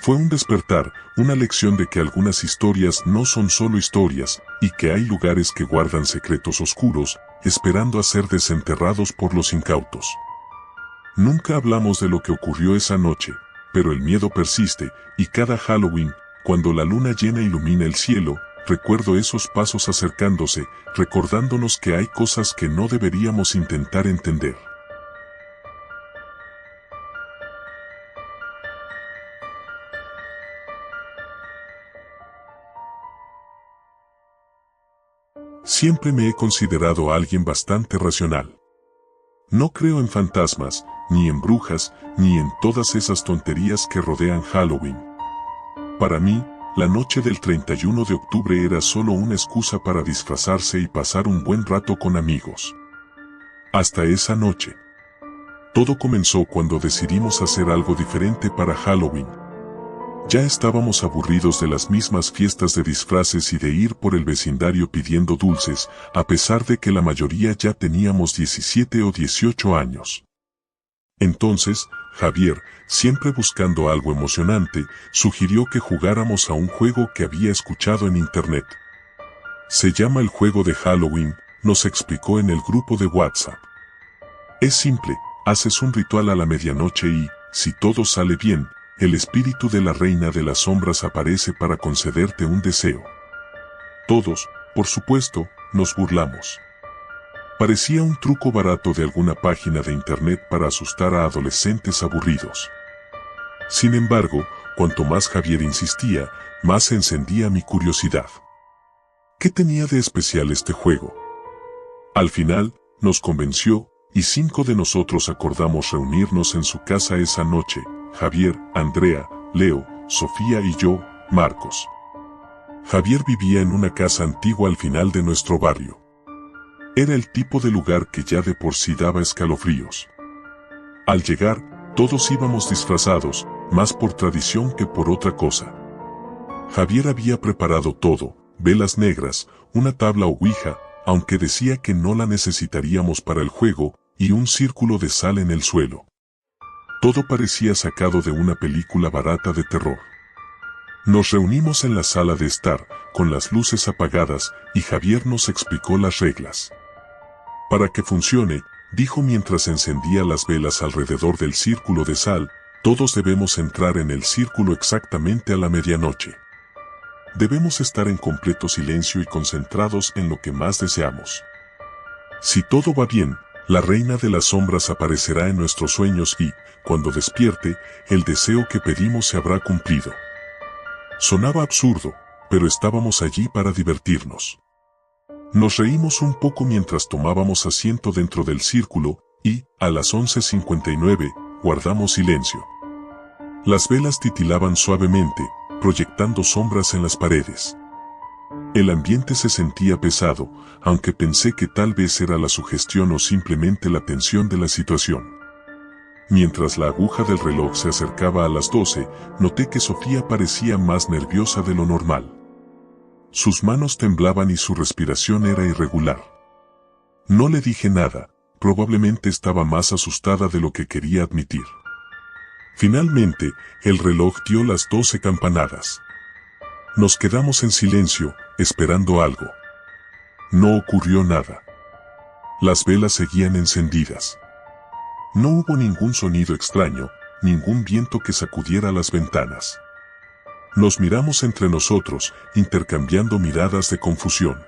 Fue un despertar, una lección de que algunas historias no son solo historias, y que hay lugares que guardan secretos oscuros, esperando a ser desenterrados por los incautos. Nunca hablamos de lo que ocurrió esa noche, pero el miedo persiste, y cada Halloween, cuando la luna llena ilumina el cielo, recuerdo esos pasos acercándose, recordándonos que hay cosas que no deberíamos intentar entender. Siempre me he considerado alguien bastante racional. No creo en fantasmas, ni en brujas, ni en todas esas tonterías que rodean Halloween. Para mí, la noche del 31 de octubre era solo una excusa para disfrazarse y pasar un buen rato con amigos. Hasta esa noche. Todo comenzó cuando decidimos hacer algo diferente para Halloween. Ya estábamos aburridos de las mismas fiestas de disfraces y de ir por el vecindario pidiendo dulces, a pesar de que la mayoría ya teníamos 17 o 18 años. Entonces, Javier, siempre buscando algo emocionante, sugirió que jugáramos a un juego que había escuchado en internet. Se llama el juego de Halloween, nos explicó en el grupo de WhatsApp. Es simple, haces un ritual a la medianoche y, si todo sale bien, el espíritu de la reina de las sombras aparece para concederte un deseo. Todos, por supuesto, nos burlamos. Parecía un truco barato de alguna página de internet para asustar a adolescentes aburridos. Sin embargo, cuanto más Javier insistía, más se encendía mi curiosidad. ¿Qué tenía de especial este juego? Al final, nos convenció, y 5 de nosotros acordamos reunirnos en su casa esa noche: Javier, Andrea, Leo, Sofía y yo, Marcos. Javier vivía en una casa antigua al final de nuestro barrio. Era el tipo de lugar que ya de por sí daba escalofríos. Al llegar, todos íbamos disfrazados, más por tradición que por otra cosa. Javier había preparado todo: velas negras, una tabla ouija, aunque decía que no la necesitaríamos para el juego, y un círculo de sal en el suelo. Todo parecía sacado de una película barata de terror. Nos reunimos en la sala de estar, con las luces apagadas, y Javier nos explicó las reglas. Para que funcione, dijo mientras encendía las velas alrededor del círculo de sal, todos debemos entrar en el círculo exactamente a la medianoche. Debemos estar en completo silencio y concentrados en lo que más deseamos. Si todo va bien, la reina de las sombras aparecerá en nuestros sueños y, cuando despierte, el deseo que pedimos se habrá cumplido. Sonaba absurdo, pero estábamos allí para divertirnos. Nos reímos un poco mientras tomábamos asiento dentro del círculo, y, a las 11:59, guardamos silencio. Las velas titilaban suavemente, proyectando sombras en las paredes. El ambiente se sentía pesado, aunque pensé que tal vez era la sugestión o simplemente la tensión de la situación. Mientras la aguja del reloj se acercaba a las 12, noté que Sofía parecía más nerviosa de lo normal. Sus manos temblaban y su respiración era irregular. No le dije nada, probablemente estaba más asustada de lo que quería admitir. Finalmente, el reloj dio las 12 campanadas. Nos quedamos en silencio, esperando algo. No ocurrió nada. Las velas seguían encendidas. No hubo ningún sonido extraño, ningún viento que sacudiera las ventanas. Nos miramos entre nosotros, intercambiando miradas de confusión.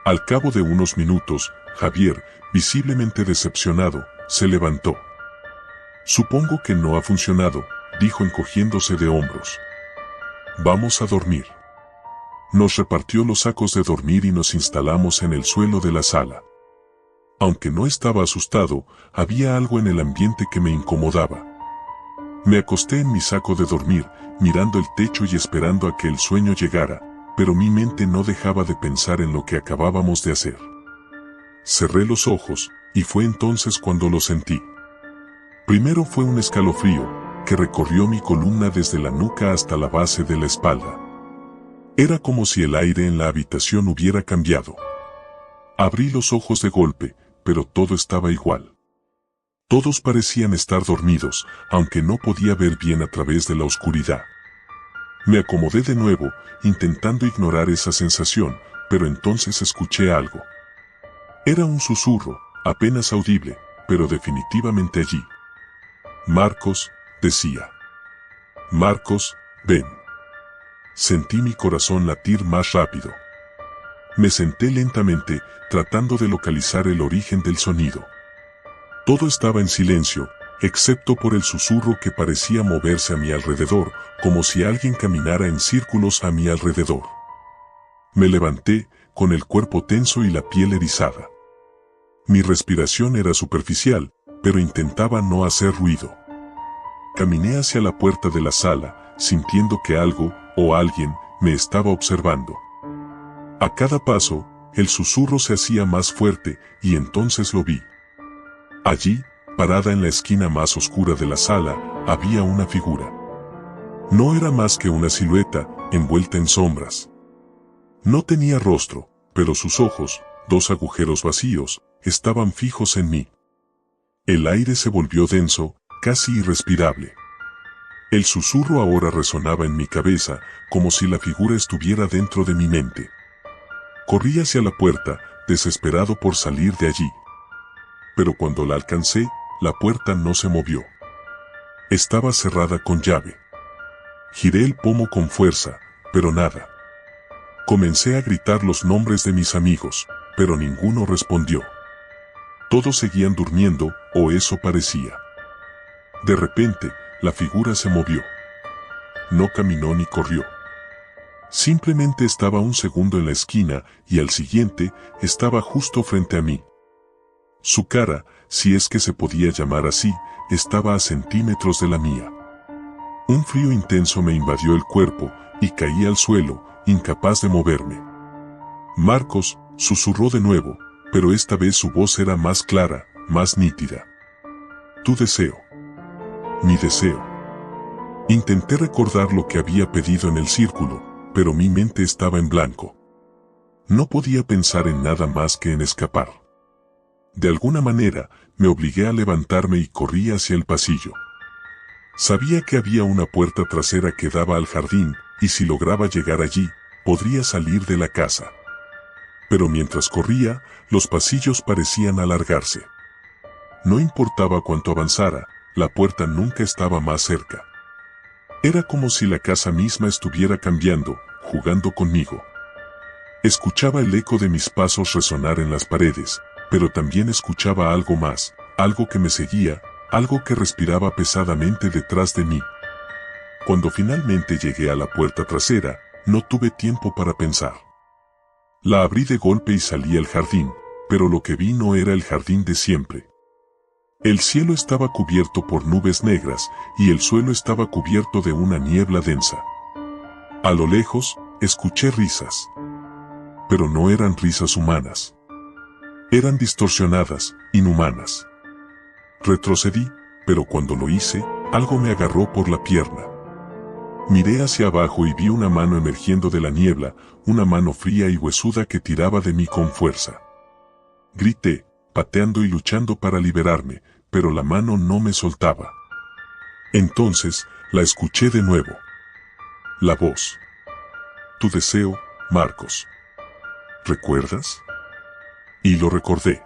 Al cabo de unos minutos, Javier, visiblemente decepcionado, se levantó. «Supongo que no ha funcionado», dijo encogiéndose de hombros. «Vamos a dormir». Nos repartió los sacos de dormir y nos instalamos en el suelo de la sala. Aunque no estaba asustado, había algo en el ambiente que me incomodaba. Me acosté en mi saco de dormir, mirando el techo y esperando a que el sueño llegara, pero mi mente no dejaba de pensar en lo que acabábamos de hacer. Cerré los ojos, y fue entonces cuando lo sentí. Primero fue un escalofrío, que recorrió mi columna desde la nuca hasta la base de la espalda. Era como si el aire en la habitación hubiera cambiado. Abrí los ojos de golpe, pero todo estaba igual. Todos parecían estar dormidos, aunque no podía ver bien a través de la oscuridad. Me acomodé de nuevo, intentando ignorar esa sensación, pero entonces escuché algo. Era un susurro, apenas audible, pero definitivamente allí. «Marcos», decía. «Marcos, ven». Sentí mi corazón latir más rápido. Me senté lentamente, tratando de localizar el origen del sonido. Todo estaba en silencio, excepto por el susurro que parecía moverse a mi alrededor, como si alguien caminara en círculos a mi alrededor. Me levanté, con el cuerpo tenso y la piel erizada. Mi respiración era superficial, pero intentaba no hacer ruido. Caminé hacia la puerta de la sala, sintiendo que algo, o alguien, me estaba observando. A cada paso, el susurro se hacía más fuerte, y entonces lo vi. Allí, parada en la esquina más oscura de la sala, había una figura. No era más que una silueta, envuelta en sombras. No tenía rostro, pero sus ojos, 2 agujeros vacíos, estaban fijos en mí. El aire se volvió denso, casi irrespirable. El susurro ahora resonaba en mi cabeza, como si la figura estuviera dentro de mi mente. Corrí hacia la puerta, desesperado por salir de allí. Pero cuando la alcancé, la puerta no se movió. Estaba cerrada con llave. Giré el pomo con fuerza, pero nada. Comencé a gritar los nombres de mis amigos, pero ninguno respondió. Todos seguían durmiendo, o eso parecía. De repente, la figura se movió. No caminó ni corrió. Simplemente estaba un segundo en la esquina, y al siguiente, estaba justo frente a mí. Su cara, si es que se podía llamar así, estaba a centímetros de la mía. Un frío intenso me invadió el cuerpo, y caí al suelo, incapaz de moverme. Marcos, susurró de nuevo, pero esta vez su voz era más clara, más nítida. Tu deseo. Mi deseo. Intenté recordar lo que había pedido en el círculo, pero mi mente estaba en blanco. No podía pensar en nada más que en escapar. De alguna manera, me obligué a levantarme y corrí hacia el pasillo. Sabía que había una puerta trasera que daba al jardín, y si lograba llegar allí, podría salir de la casa. Pero mientras corría, los pasillos parecían alargarse. No importaba cuánto avanzara, la puerta nunca estaba más cerca. Era como si la casa misma estuviera cambiando, jugando conmigo. Escuchaba el eco de mis pasos resonar en las paredes, pero también escuchaba algo más, algo que me seguía, algo que respiraba pesadamente detrás de mí. Cuando finalmente llegué a la puerta trasera, no tuve tiempo para pensar. La abrí de golpe y salí al jardín, pero lo que vi no era el jardín de siempre. El cielo estaba cubierto por nubes negras y el suelo estaba cubierto de una niebla densa. A lo lejos, escuché risas. Pero no eran risas humanas. Eran distorsionadas, inhumanas. Retrocedí, pero cuando lo hice, algo me agarró por la pierna. Miré hacia abajo y vi una mano emergiendo de la niebla, una mano fría y huesuda que tiraba de mí con fuerza. Grité, pateando y luchando para liberarme, pero la mano no me soltaba. Entonces, la escuché de nuevo. La voz. Tu deseo, Marcos. ¿Recuerdas? Y lo recordé.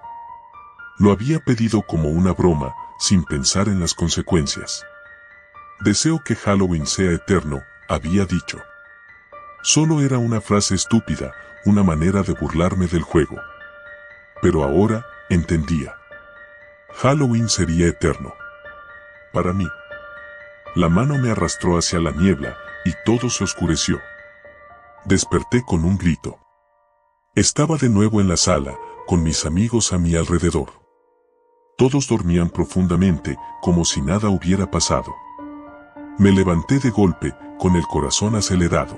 Lo había pedido como una broma, sin pensar en las consecuencias. Deseo que Halloween sea eterno, había dicho. Solo era una frase estúpida, una manera de burlarme del juego. Pero ahora, entendía. Halloween sería eterno. Para mí. La mano me arrastró hacia la niebla, y todo se oscureció. Desperté con un grito. Estaba de nuevo en la sala, con mis amigos a mi alrededor. Todos dormían profundamente, como si nada hubiera pasado. Me levanté de golpe, con el corazón acelerado.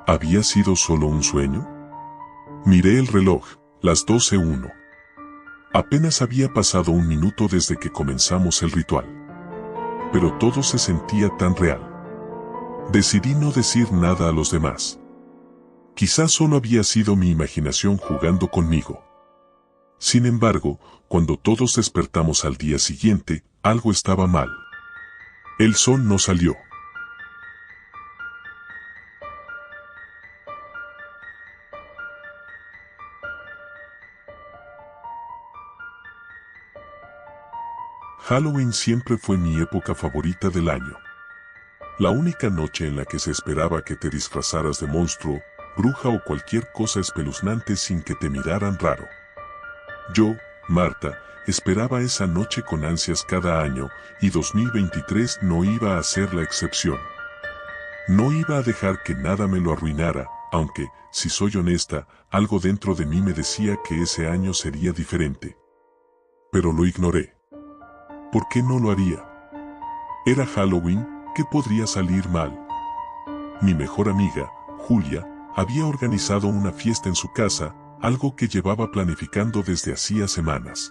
¿Había sido solo un sueño? Miré el reloj, las 12:01. Apenas había pasado un minuto desde que comenzamos el ritual. Pero todo se sentía tan real. Decidí no decir nada a los demás. Quizás solo había sido mi imaginación jugando conmigo. Sin embargo, cuando todos despertamos al día siguiente, algo estaba mal. El sol no salió. Halloween siempre fue mi época favorita del año. La única noche en la que se esperaba que te disfrazaras de monstruo, bruja o cualquier cosa espeluznante sin que te miraran raro. Yo, Marta, esperaba esa noche con ansias cada año, y 2023 no iba a ser la excepción. No iba a dejar que nada me lo arruinara, aunque, si soy honesta, algo dentro de mí me decía que ese año sería diferente. Pero lo ignoré. ¿Por qué no lo haría? Era Halloween, ¿qué podría salir mal? Mi mejor amiga, Julia, había organizado una fiesta en su casa, algo que llevaba planificando desde hacía semanas.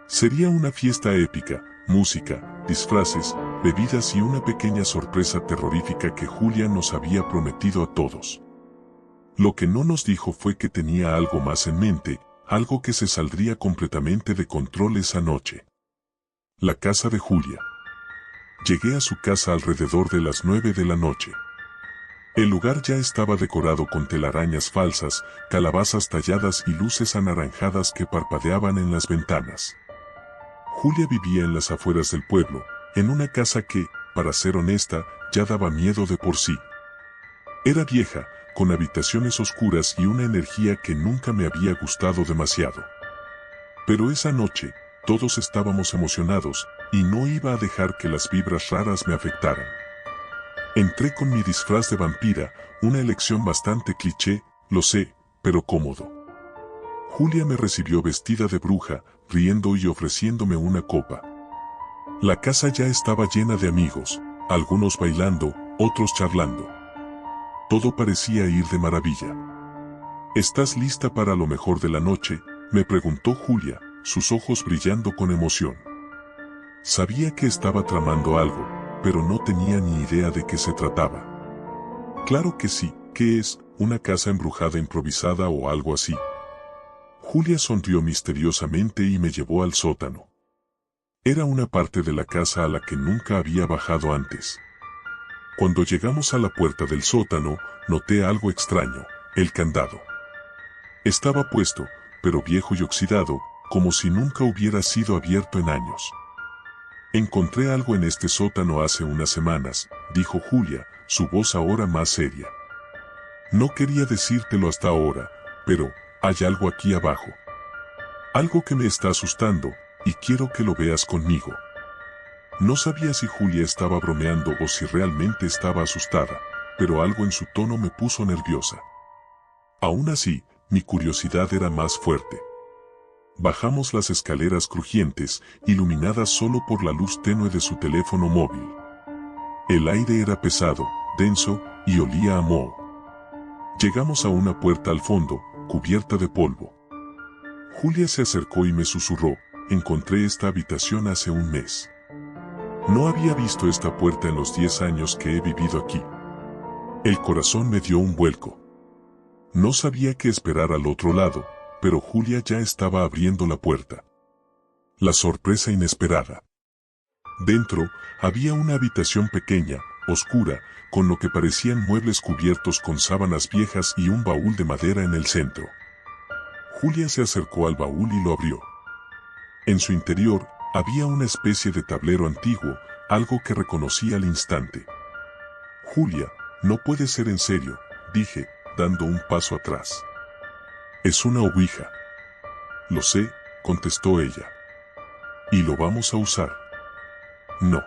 Sería una fiesta épica, música, disfraces, bebidas y una pequeña sorpresa terrorífica que Julia nos había prometido a todos. Lo que no nos dijo fue que tenía algo más en mente, algo que se saldría completamente de control esa noche. La casa de Julia. Llegué a su casa alrededor de las 9 de la noche. El lugar ya estaba decorado con telarañas falsas, calabazas talladas y luces anaranjadas que parpadeaban en las ventanas. Julia vivía en las afueras del pueblo, en una casa que, para ser honesta, ya daba miedo de por sí. Era vieja, con habitaciones oscuras y una energía que nunca me había gustado demasiado. Pero esa noche, todos estábamos emocionados, y no iba a dejar que las vibras raras me afectaran. Entré con mi disfraz de vampira, una elección bastante cliché, lo sé, pero cómodo. Julia me recibió vestida de bruja, riendo y ofreciéndome una copa. La casa ya estaba llena de amigos, algunos bailando, otros charlando. Todo parecía ir de maravilla. ¿Estás lista para lo mejor de la noche?, me preguntó Julia, sus ojos brillando con emoción. Sabía que estaba tramando algo, pero no tenía ni idea de qué se trataba. Claro que sí. ¿Qué es? ¿Una casa embrujada improvisada o algo así? Julia sonrió misteriosamente y me llevó al sótano. Era una parte de la casa a la que nunca había bajado antes. Cuando llegamos a la puerta del sótano, noté algo extraño: el candado. Estaba puesto, pero viejo y oxidado, como si nunca hubiera sido abierto en años. Encontré algo en este sótano hace unas semanas, dijo Julia, su voz ahora más seria. No quería decírtelo hasta ahora, pero hay algo aquí abajo. Algo que me está asustando, y quiero que lo veas conmigo. No sabía si Julia estaba bromeando o si realmente estaba asustada, pero algo en su tono me puso nerviosa. Aún así, mi curiosidad era más fuerte. Bajamos las escaleras crujientes, iluminadas solo por la luz tenue de su teléfono móvil. El aire era pesado, denso, y olía a moho. Llegamos a una puerta al fondo, cubierta de polvo. Julia se acercó y me susurró: encontré esta habitación hace un mes. No había visto esta puerta en los 10 años que he vivido aquí. El corazón me dio un vuelco. No sabía qué esperar al otro lado, pero Julia ya estaba abriendo la puerta. La sorpresa inesperada. Dentro, había una habitación pequeña, oscura, con lo que parecían muebles cubiertos con sábanas viejas y un baúl de madera en el centro. Julia se acercó al baúl y lo abrió. En su interior, había una especie de tablero antiguo, algo que reconocí al instante. Julia, no puede ser en serio, dije, dando un paso atrás. Es una ouija. Lo sé, contestó ella. ¿Y lo vamos a usar? No.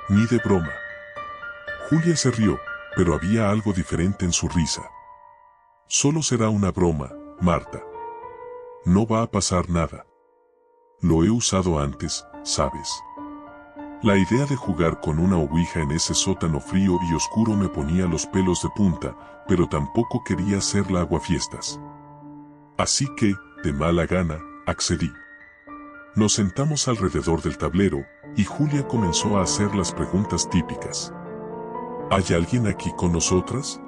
Ni de broma. Julia se rió, pero había algo diferente en su risa. Solo será una broma, Marta. No va a pasar nada. Lo he usado antes, ¿sabes? La idea de jugar con una ouija en ese sótano frío y oscuro me ponía los pelos de punta, pero tampoco quería hacer aguafiestas. Así que, de mala gana, accedí. Nos sentamos alrededor del tablero, y Julia comenzó a hacer las preguntas típicas. ¿Hay alguien aquí con nosotras?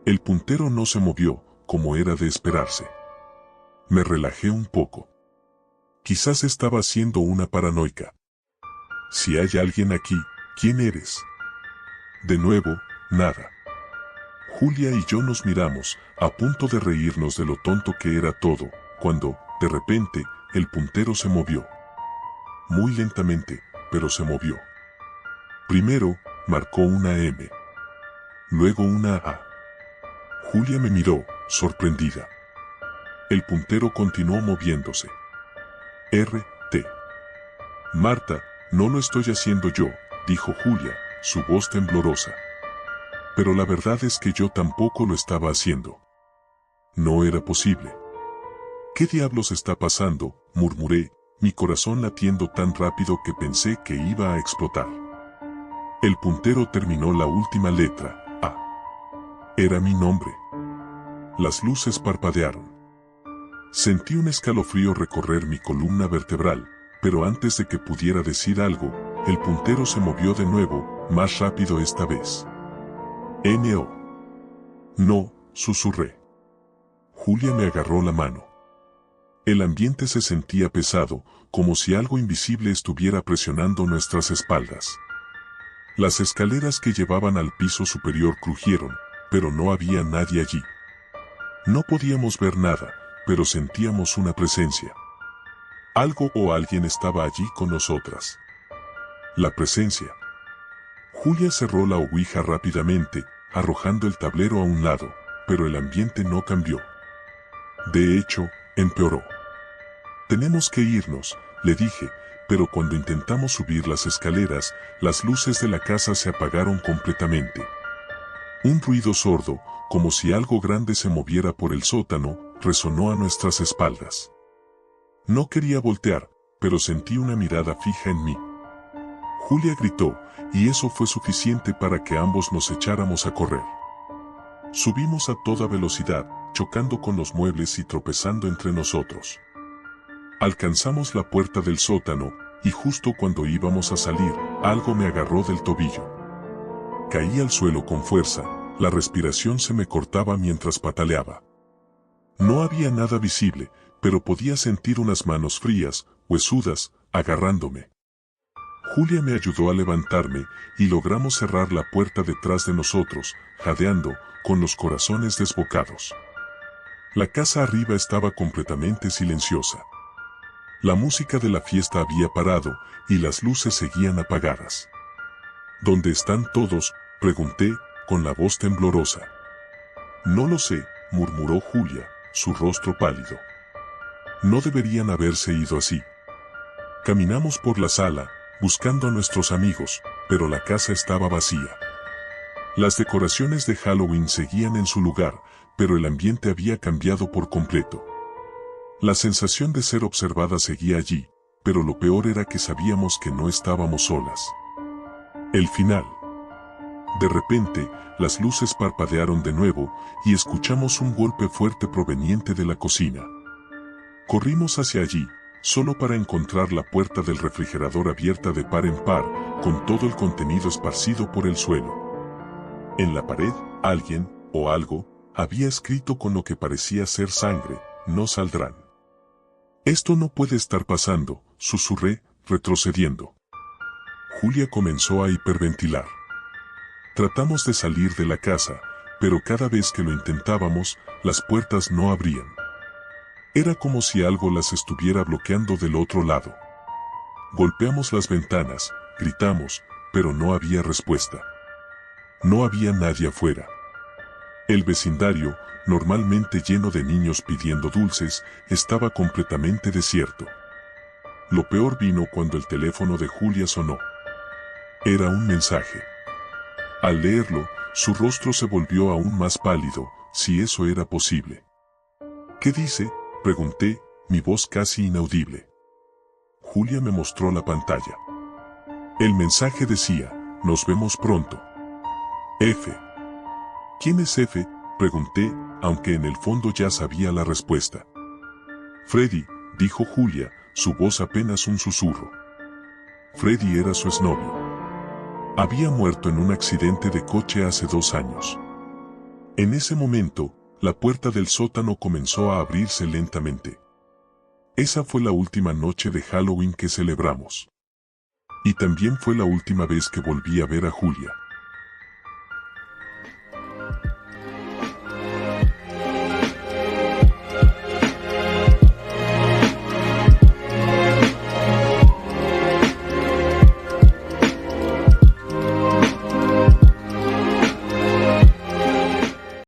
El puntero no se movió, como era de esperarse. Me relajé un poco. Quizás estaba siendo una paranoica. Si hay alguien aquí, ¿quién eres? De nuevo, nada. Julia y yo nos miramos, a punto de reírnos de lo tonto que era todo, cuando, de repente, el puntero se movió. Muy lentamente, pero se movió. Primero, marcó una M. Luego una A. Julia me miró, sorprendida. El puntero continuó moviéndose. R.T. Marta, no lo estoy haciendo yo, dijo Julia, su voz temblorosa. Pero la verdad es que yo tampoco lo estaba haciendo. No era posible. ¿Qué diablos está pasando?, murmuré, mi corazón latiendo tan rápido que pensé que iba a explotar. El puntero terminó la última letra, A. Era mi nombre. Las luces parpadearon. Sentí un escalofrío recorrer mi columna vertebral, pero antes de que pudiera decir algo, el puntero se movió de nuevo, más rápido esta vez. N.O. No, susurré. Julia me agarró la mano. El ambiente se sentía pesado, como si algo invisible estuviera presionando nuestras espaldas. Las escaleras que llevaban al piso superior crujieron, pero no había nadie allí. No podíamos ver nada, pero sentíamos una presencia. Algo o alguien estaba allí con nosotras. La presencia. Julia cerró la ouija rápidamente, arrojando el tablero a un lado, pero el ambiente no cambió. De hecho, empeoró. Tenemos que irnos, le dije, pero cuando intentamos subir las escaleras, las luces de la casa se apagaron completamente. Un ruido sordo, como si algo grande se moviera por el sótano, resonó a nuestras espaldas. No quería voltear, pero sentí una mirada fija en mí. Julia gritó, y eso fue suficiente para que ambos nos echáramos a correr. Subimos a toda velocidad, chocando con los muebles y tropezando entre nosotros. Alcanzamos la puerta del sótano, y justo cuando íbamos a salir, algo me agarró del tobillo. Caí al suelo con fuerza, la respiración se me cortaba mientras pataleaba. No había nada visible, pero podía sentir unas manos frías, huesudas, agarrándome. Julia me ayudó a levantarme, y logramos cerrar la puerta detrás de nosotros, jadeando, con los corazones desbocados. La casa arriba estaba completamente silenciosa. La música de la fiesta había parado, y las luces seguían apagadas. ¿Dónde están todos?, pregunté, con la voz temblorosa. No lo sé, murmuró Julia, su rostro pálido. No deberían haberse ido así. Caminamos por la sala, buscando a nuestros amigos, pero la casa estaba vacía. Las decoraciones de Halloween seguían en su lugar, pero el ambiente había cambiado por completo. La sensación de ser observada seguía allí, pero lo peor era que sabíamos que no estábamos solas. El final. De repente, las luces parpadearon de nuevo, y escuchamos un golpe fuerte proveniente de la cocina. Corrimos hacia allí, solo para encontrar la puerta del refrigerador abierta de par en par, con todo el contenido esparcido por el suelo. En la pared, alguien, o algo, había escrito con lo que parecía ser sangre: no saldrán. Esto no puede estar pasando, susurré, retrocediendo. Julia comenzó a hiperventilar. Tratamos de salir de la casa, pero cada vez que lo intentábamos, las puertas no abrían. Era como si algo las estuviera bloqueando del otro lado. Golpeamos las ventanas, gritamos, pero no había respuesta. No había nadie afuera. El vecindario, normalmente lleno de niños pidiendo dulces, estaba completamente desierto. Lo peor vino cuando el teléfono de Julia sonó. Era un mensaje. Al leerlo, su rostro se volvió aún más pálido, si eso era posible. ¿Qué dice?, pregunté, mi voz casi inaudible. Julia me mostró la pantalla. El mensaje decía: nos vemos pronto. F. ¿Quién es F?, pregunté, aunque en el fondo ya sabía la respuesta. Freddy, dijo Julia, su voz apenas un susurro. Freddy era su exnovio. Había muerto en un accidente de coche hace 2 años. En ese momento, la puerta del sótano comenzó a abrirse lentamente. Esa fue la última noche de Halloween que celebramos. Y también fue la última vez que volví a ver a Julia.